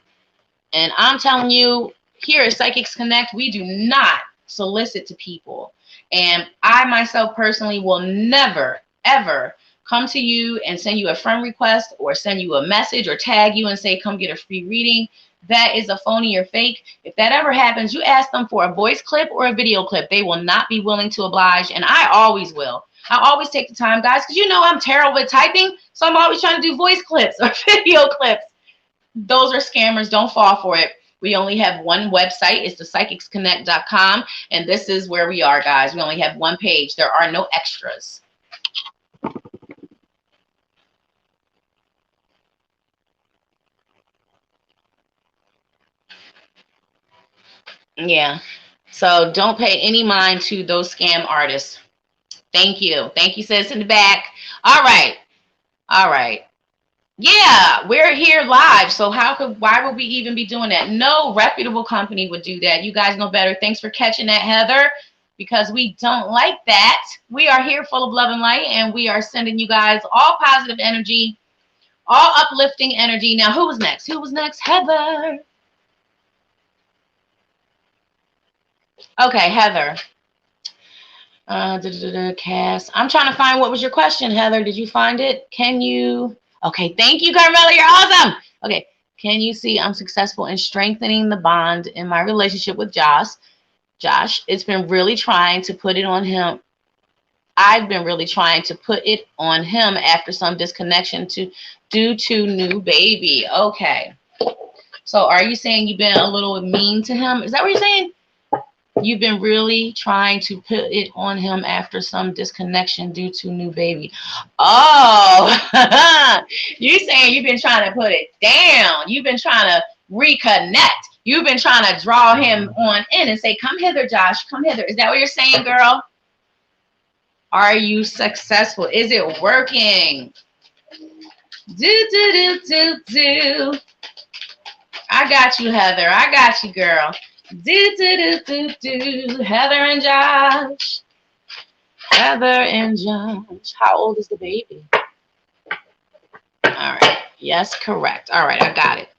And I'm telling you, here at Psychics Connect, we do not solicit to people. And I myself personally will never, ever come to you and send you a friend request or send you a message or tag you and say, come get a free reading. That is a phony or fake. If that ever happens, you ask them for a voice clip or a video clip. They will not be willing to oblige, and I always will. I always take the time, guys, because you know I'm terrible at typing, so I'm always trying to do voice clips or video clips. Those are scammers. Don't fall for it. We only have one website. It's the psychicsconnect.com, and this is where we are, guys. We only have one page. There are no extras. Yeah. So don't pay any mind to those scam artists. Thank you. Thank you, sis, in the back. All right. All right. Yeah, we're here live. So why would we even be doing that? No reputable company would do that. You guys know better. Thanks for catching that, Heather, because we don't like that. We are here full of love and light, and we are sending you guys all positive energy, all uplifting energy. Now, who was next? Who was next? Heather. Okay, Heather. Cass. I'm trying to find what was your question, Heather. Did you find it? Can you? Okay, thank you, Carmela. You're awesome. Okay, can you see I'm successful in strengthening the bond in my relationship with Josh? It's been really trying to put it on him. I've been really trying to put it on him after some disconnection due to new baby. Okay. So are you saying you've been a little mean to him? Is that what you're saying? You've been really trying to put it on him after some disconnection due to new baby. Oh, you saying you've been trying to put it down. You've been trying to reconnect. You've been trying to draw him on in and say, come hither, Josh, come hither. Is that what you're saying, girl? Are you successful? Is it working? Do. I got you, Heather. I got you, girl. Do. Heather and Josh. Heather and Josh. How old is the baby? All right. Yes, correct. All right, I got it.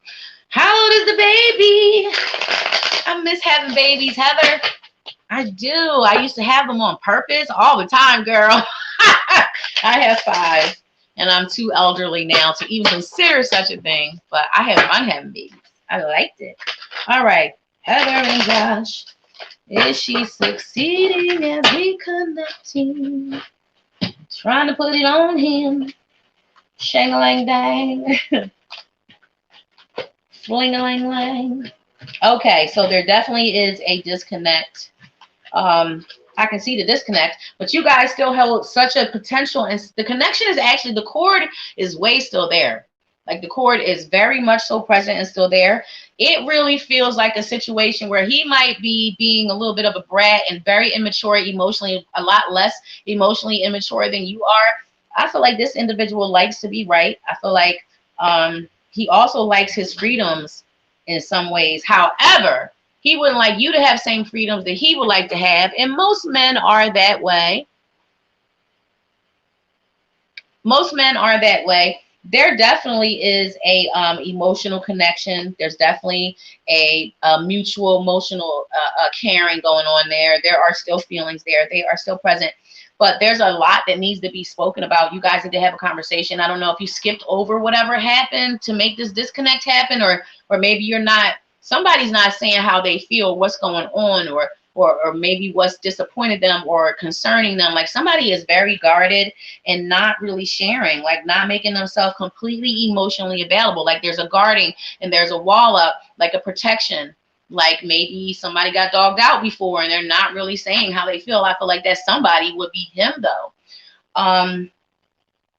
How old is the baby? I miss having babies, Heather. I do. I used to have them on purpose all the time, girl. I have 5, and I'm too elderly now to even consider such a thing. But I have fun having babies. I liked it. All right. Heather and Josh. Is she succeeding at reconnecting? Trying to put it on him. Shang-a-lang-dang. Fling-a-lang-lang. Okay, so there definitely is a disconnect. I can see the disconnect, but you guys still hold such a potential, and the connection is actually, the cord is way still there. Like the cord is very much so present and still there. It really feels like a situation where he might be being a little bit of a brat and very immature emotionally, a lot less emotionally immature than you are. I feel like this individual likes to be right. I feel like he also likes his freedoms in some ways. However, he wouldn't like you to have same freedoms that he would like to have. And most men are that way. Most men are that way. There definitely is a emotional connection. There's definitely a mutual emotional caring going on there. There are still feelings there. They are still present. But there's a lot that needs to be spoken about. You guys need to have a conversation. I don't know if you skipped over whatever happened to make this disconnect happen, or maybe you're not, somebody's not saying how they feel, what's going on, or maybe what's disappointed them or concerning them. Like somebody is very guarded and not really sharing, like not making themselves completely emotionally available. Like there's a guarding and there's a wall up, like a protection. Like maybe somebody got dogged out before and they're not really saying how they feel. I feel like that somebody would be him though.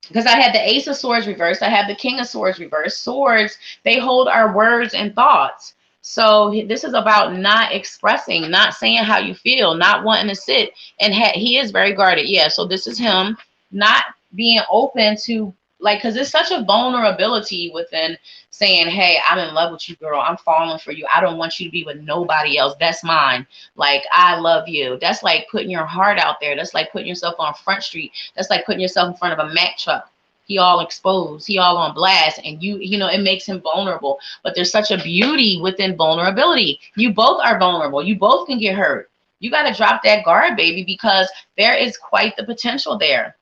Because I had the Ace of Swords reversed. I have the King of Swords reversed. Swords, they hold our words and thoughts. So this is about not expressing, not saying how you feel, not wanting to sit. And he is very guarded. Yeah, so this is him not being open to, like, because it's such a vulnerability within saying, hey, I'm in love with you, girl. I'm falling for you. I don't want you to be with nobody else. That's mine. Like, I love you. That's like putting your heart out there. That's like putting yourself on Front Street. That's like putting yourself in front of a Mack truck. He all exposed, he all on blast, and you know, it makes him vulnerable. But there's such a beauty within vulnerability. You both are vulnerable. You both can get hurt. You got to drop that guard, baby, because there is quite the potential there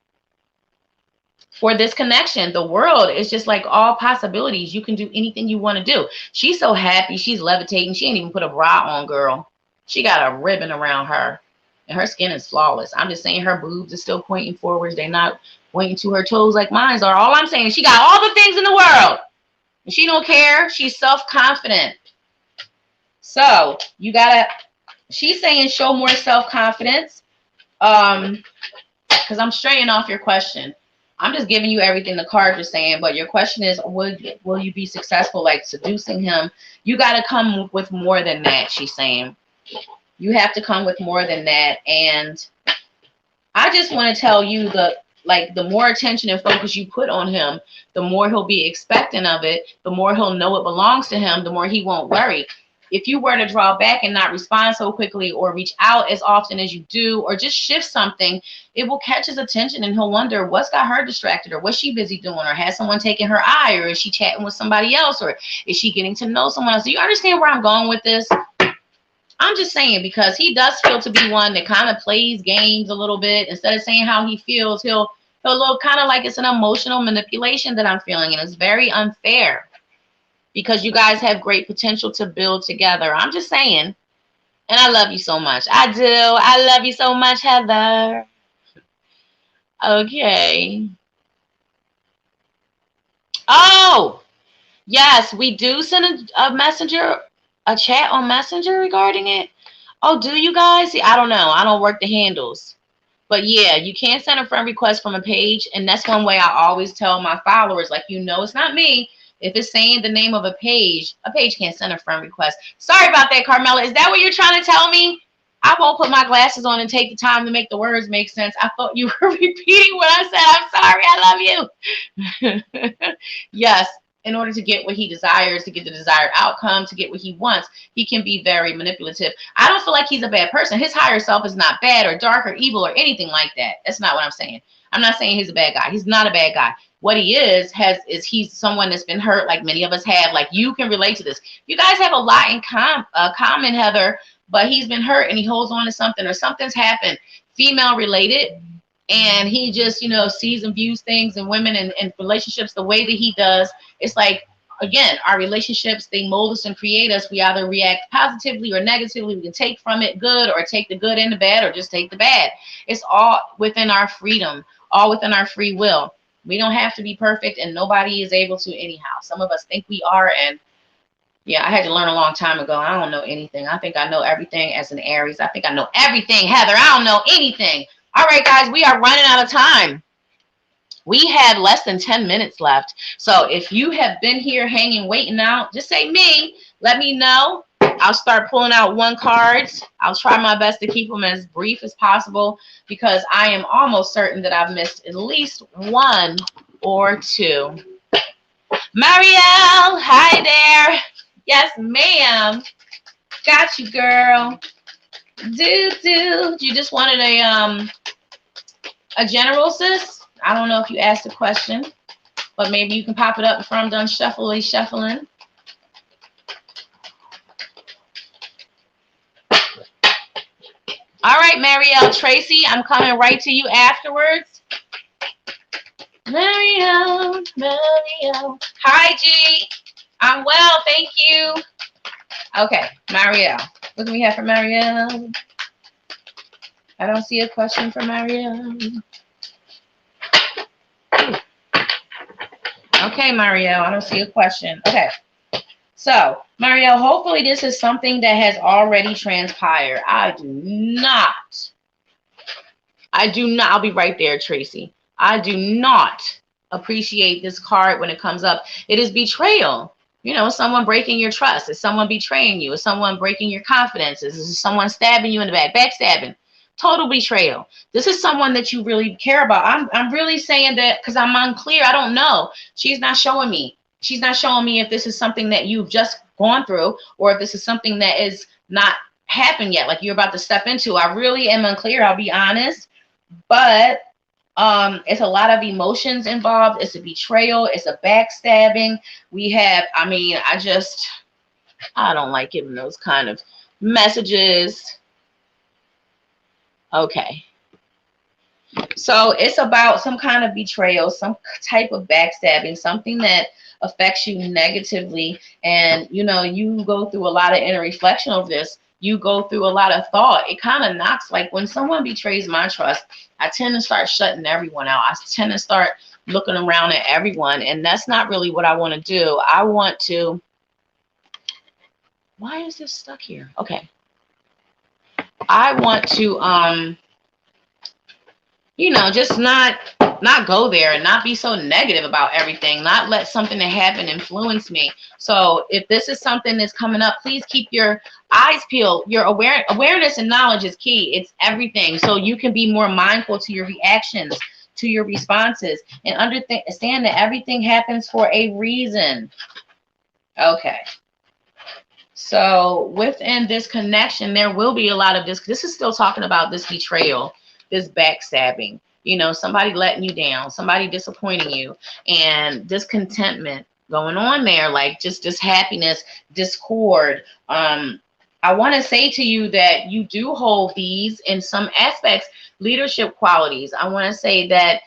for this connection. The world is just like all possibilities. You can do anything you want to do. She's so happy. She's levitating. She ain't even put a bra on, girl. She got a ribbon around her, and her skin is flawless. I'm just saying her boobs are still pointing forwards. They're not pointing to her toes like mine are. All I'm saying is she got all the things in the world. And she don't care. She's self-confident. So you gotta, she's saying show more self-confidence. Because I'm straightening off your question. I'm just giving you everything the cards are saying, but your question is, will you be successful, like seducing him? You got to come with more than that, she's saying. You have to come with more than that. And I just want to tell you that, like, the more attention and focus you put on him, the more he'll be expecting of it, the more he'll know it belongs to him, the more he won't worry. If you were to draw back and not respond so quickly, or reach out as often as you do, or just shift something, it will catch his attention and he'll wonder what's got her distracted, or what's she busy doing, or has someone taken her eye, or is she chatting with somebody else, or is she getting to know someone else? Do you understand where I'm going with this? I'm just saying, because he does feel to be one that kind of plays games a little bit. Instead of saying how he feels, he'll look kind of like it's an emotional manipulation that I'm feeling, and it's very unfair. Because you guys have great potential to build together. I'm just saying. And I love you so much. I do. I love you so much, Heather. Okay. Oh, yes, we do send a messenger, a chat on Messenger regarding it. Oh, do you guys? See, I don't know. I don't work the handles. But yeah, you can't send a friend request from a page. And that's one way I always tell my followers, like, it's not me. If it's saying the name of a page can't send a friend request. Sorry about that, Carmela. Is that what you're trying to tell me? I won't put my glasses on and take the time to make the words make sense. I thought you were repeating what I said. I'm sorry. I love you. Yes, in order to get what he desires, to get the desired outcome, to get what he wants, he can be very manipulative. I don't feel like he's a bad person. His higher self is not bad or dark or evil or anything like that. That's not what I'm saying. I'm not saying he's a bad guy. He's not a bad guy. What he is he's someone that's been hurt, like many of us have. Like, you can relate to this. You guys have a lot in common, Heather, but he's been hurt and he holds on to something, or something's happened, female related, and he just, sees and views things and women and relationships the way that he does. It's like, again, our relationships, they mold us and create us. We either react positively or negatively. We can take from it good, or take the good and the bad, or just take the bad. It's all within our freedom, all within our free will. We don't have to be perfect, and nobody is able to anyhow. Some of us think we are, and yeah, I had to learn a long time ago. I don't know anything. I think I know everything as an Aries. I think I know everything, Heather. I don't know anything. All right, guys, we are running out of time. We have less than 10 minutes left. So if you have been here hanging, waiting out, just say me. Let me know. I'll start pulling out one cards. I'll try my best to keep them as brief as possible, because I am almost certain that I've missed at least one or two. Marielle, hi there. Yes, ma'am. Got you, girl. You just wanted a general, sis? I don't know if you asked a question, but maybe you can pop it up before I'm done shuffling. All right, Marielle, Tracy, I'm coming right to you afterwards. Marielle. Hi, G. I'm well, thank you. Okay, Marielle. What do we have for Marielle? I don't see a question for Marielle. Okay, Marielle, I don't see a question. Okay. So, Marielle, hopefully this is something that has already transpired. I do not. I'll be right there, Tracy. I do not appreciate this card when it comes up. It is betrayal. Someone breaking your trust. Is someone betraying you? Is someone breaking your confidence? Is someone stabbing you in the back? Backstabbing. Total betrayal. This is someone that you really care about. I'm really saying that because I'm unclear. I don't know. She's not showing me. She's not showing me if this is something that you've just gone through, or if this is something that is not happened yet, like you're about to step into. I really am unclear, I'll be honest. But it's a lot of emotions involved. It's a betrayal. It's a backstabbing. We have, I don't like giving those kind of messages. Okay. So it's about some kind of betrayal, some type of backstabbing, something that affects you negatively. And, you go through a lot of inner reflection of this. You go through a lot of thought. It kind of knocks, like when someone betrays my trust, I tend to start shutting everyone out. I tend to start looking around at everyone. And that's not really what I want to do. I want to, why is this stuck here? Okay. I want to, just not go there and not be so negative about everything, not let something that happened influence me. So if this is something that's coming up, please keep your eyes peeled. Your awareness and knowledge is key. It's everything. So you can be more mindful to your reactions, to your responses, and understand that everything happens for a reason. Okay. So within this connection, there will be a lot of this. This is still talking about this betrayal, this backstabbing, somebody letting you down, somebody disappointing you, and discontentment going on there, like just this happiness, discord. I want to say to you that you do hold these in some aspects, leadership qualities. I want to say that,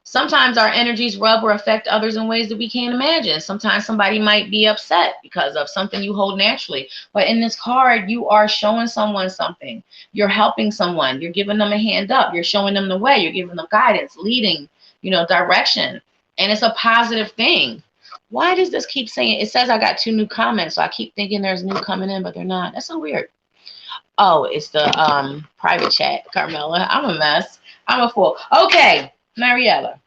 sometimes our energies rub or affect others in ways that we can't imagine. Sometimes somebody might be upset because of something you hold naturally. But in this card, you are showing someone something. You're helping someone. You're giving them a hand up. You're showing them the way. You're giving them guidance, leading, direction. And it's a positive thing. Why does this keep saying, it says I got 2 new comments, so I keep thinking there's new coming in, but they're not. That's so weird. Oh, it's the private chat, Carmela. I'm a mess. I'm a fool. Okay, Mariella.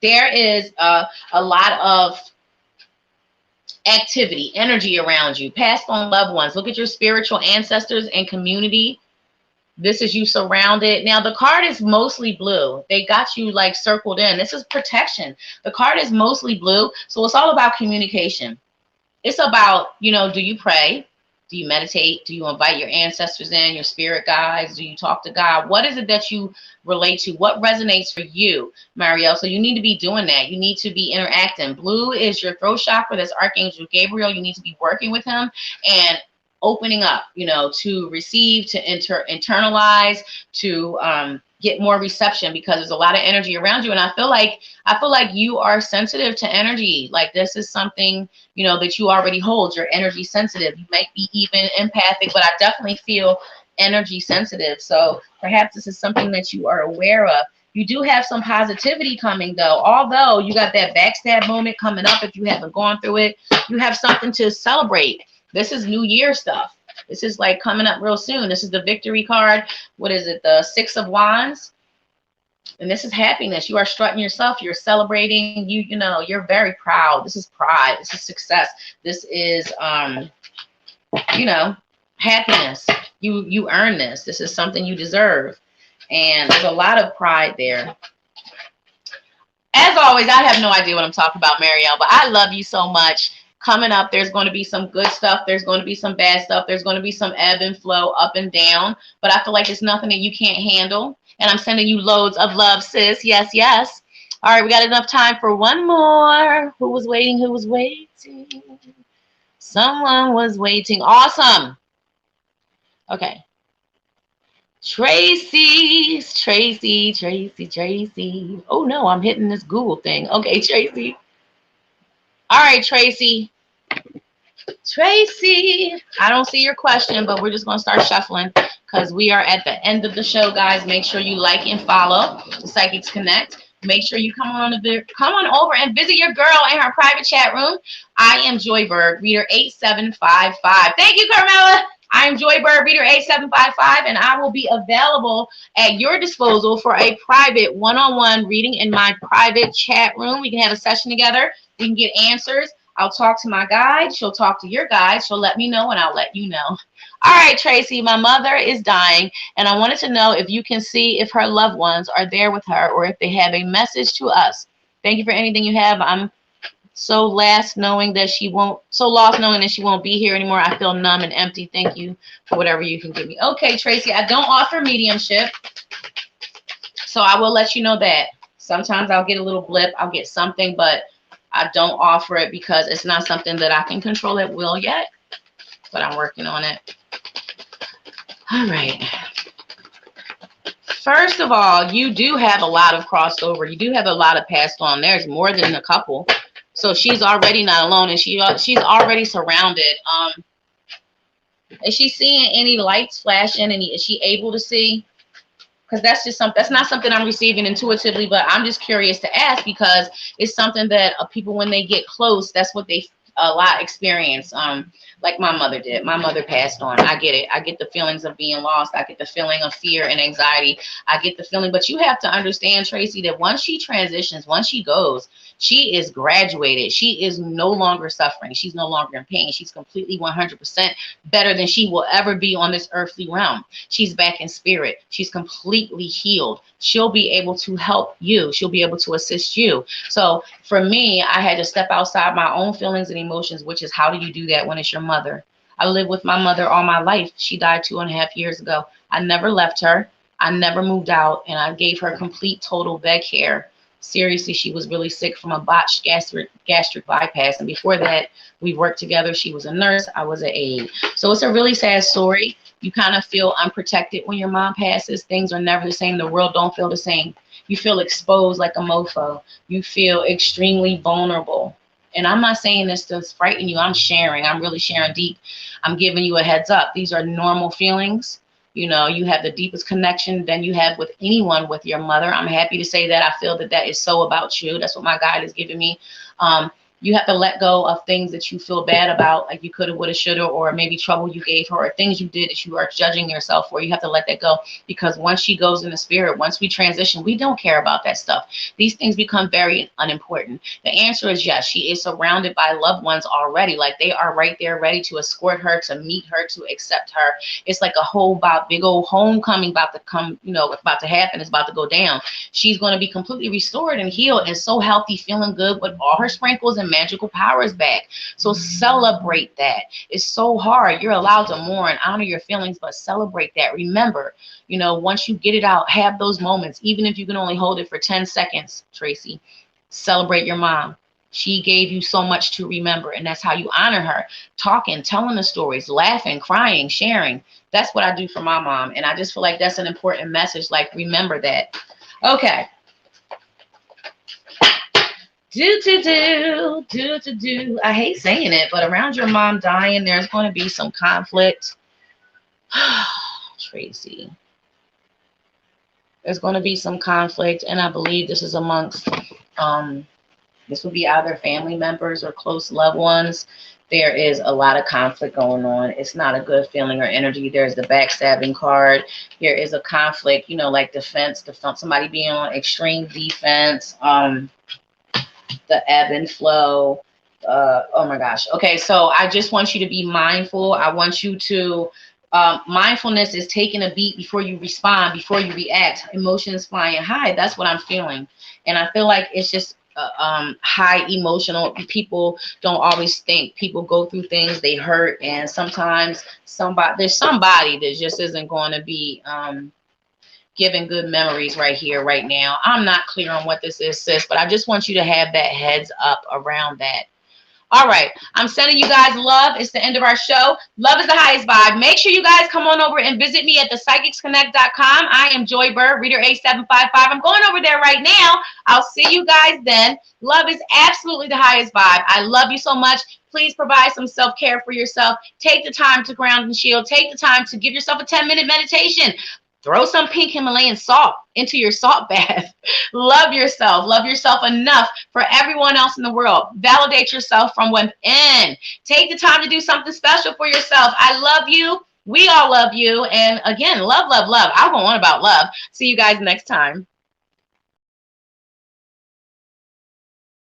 There is a lot of activity, energy around you, passed on loved ones. Look at your spiritual ancestors and community. This is you surrounded. Now, the card is mostly blue. They got you like circled in. This is protection. The card is mostly blue. So it's all about communication. It's about, you know, do you pray? Do you meditate? Do you invite your ancestors in, your spirit guides? Do you talk to God? What is it that you relate to? What resonates for you, Marielle? So you need to be doing that. You need to be interacting. Blue is your throat chakra. That's Archangel Gabriel. You need to be working with him and opening up, you know, to receive, to internalize, to get more reception, because there's a lot of energy around you. And I feel like you are sensitive to energy. Like this is something, you know, that you already hold. You're energy sensitive. You might be even empathic, but I definitely feel energy sensitive. So perhaps this is something that you are aware of. You do have some positivity coming though. Although you got that backstab moment coming up, if you haven't gone through it, you have something to celebrate. This is New Year stuff. This is like coming up real soon. This is the victory card. What is it? The 6 of Wands. And this is happiness. You are strutting yourself. You're celebrating. You know, you're very proud. This is pride. This is success. This is, you know, happiness. You earn this. This is something you deserve. And there's a lot of pride there. As always, I have no idea what I'm talking about, Marielle, but I love you so much. Coming up, there's going to be some good stuff. There's going to be some bad stuff. There's going to be some ebb and flow, up and down. But I feel like it's nothing that you can't handle. And I'm sending you loads of love, sis. Yes, yes. All right, we got enough time for one more. Who was waiting? Who was waiting? Someone was waiting. Awesome. Okay. Tracy. Oh, no, I'm hitting this Google thing. Okay, Tracy. All right, Tracy. I don't see your question, but we're just going to start shuffling because we are at the end of the show, guys. Make sure you like and follow the Psychics Connect. Make sure you come on over and visit your girl in her private chat room. I am Joyberg, reader 8755. Thank you, Carmela. I am Joyberg, reader 8755, and I will be available at your disposal for a private one-on-one reading in my private chat room. We can have a session together. We can get answers. I'll talk to my guide. She'll talk to your guide. She'll let me know, and I'll let you know. All right, Tracy, my mother is dying, and I wanted to know if you can see if her loved ones are there with her or if they have a message to us. Thank you for anything you have. I'm so lost knowing that she won't be here anymore. I feel numb and empty. Thank you for whatever you can give me. Okay, Tracy, I don't offer mediumship, so I will let you know that. Sometimes I'll get a little blip. I'll get something, but I don't offer it because it's not something that I can control at will yet, but I'm working on it. All right. First of all, you do have a lot of crossover. You do have a lot of passed on. There's more than a couple. So she's already not alone, and she's already surrounded. Is she seeing any lights flashing? Is she able to see? Because that's just something, that's not something I'm receiving intuitively, but I'm just curious to ask because it's something that people, when they get close, that's what they a lot experience. Like my mother did. My mother passed on. I get it. I get the feelings of being lost. I get the feeling of fear and anxiety. I get the feeling, but you have to understand, Tracy, that once she transitions, once she goes, she is graduated. She is no longer suffering. She's no longer in pain. She's completely 100% better than she will ever be on this earthly realm. She's back in spirit. She's completely healed. She'll be able to help you. She'll be able to assist you. So for me, I had to step outside my own feelings and emotions, which is, how do you do that when it's your mother? I lived with my mother all my life. She died 2.5 years ago. I never left her. I never moved out, and I gave her complete, total vet care. Seriously, she was really sick from a botched gastric bypass. And before that, we worked together. She was a nurse. I was an aide. So it's a really sad story. You kind of feel unprotected when your mom passes. Things are never the same. The world don't feel the same. You feel exposed like a mofo. You feel extremely vulnerable. And I'm not saying this to frighten you. I'm sharing. I'm really sharing deep. I'm giving you a heads up. These are normal feelings. You know, you have the deepest connection than you have with anyone with your mother. I'm happy to say that. I feel that that is so about you. That's what my guide has given me. You have to let go of things that you feel bad about, like you coulda, woulda, shoulda, or maybe trouble you gave her, or things you did that you are judging yourself for. You have to let that go, because once she goes in the spirit, once we transition, we don't care about that stuff. These things become very unimportant. The answer is yes. She is surrounded by loved ones already. Like, they are right there ready to escort her, to meet her, to accept her. It's like a whole big old homecoming about to come, about to happen. It's about to go down. She's going to be completely restored and healed and so healthy, feeling good, with all her sprinkles and magical powers back. So celebrate that. It's so hard. You're allowed to mourn, honor your feelings, but celebrate that. Remember, once you get it out, have those moments, even if you can only hold it for 10 seconds, Tracy. Celebrate your mom. She gave you so much to remember, and that's how you honor her. Talking, telling the stories, laughing, crying, sharing. That's what I do for my mom, and I just feel like that's an important message. Like, remember that. Okay. I hate saying it, but around your mom dying, there's going to be some conflict. Tracy. There's going to be some conflict, and I believe this is amongst, this would be either family members or close loved ones. There is a lot of conflict going on. It's not a good feeling or energy. There's the backstabbing card. There is a conflict, like defense, somebody being on extreme defense, the ebb and flow. Oh my gosh. Okay, so I just want you to be mindful. I want you to, mindfulness is taking a beat before you respond, before you react. Emotions flying high. That's what I'm feeling. And I feel like it's just high emotional. People don't always think. People go through things, they hurt, and sometimes there's somebody that just isn't going to be giving good memories right here, right now. I'm not clear on what this is, sis, but I just want you to have that heads up around that. All right, I'm sending you guys love. It's the end of our show. Love is the highest vibe. Make sure you guys come on over and visit me at thepsychicsconnect.com. I am Joy Bird, reader A755. I'm going over there right now. I'll see you guys then. Love is absolutely the highest vibe. I love you so much. Please provide some self-care for yourself. Take the time to ground and shield. Take the time to give yourself a 10-minute meditation. Throw some pink Himalayan salt into your salt bath. Love yourself. Love yourself enough for everyone else in the world. Validate yourself from within. Take the time to do something special for yourself. I love you. We all love you. And again, love, love, love. I'll go on about love. See you guys next time.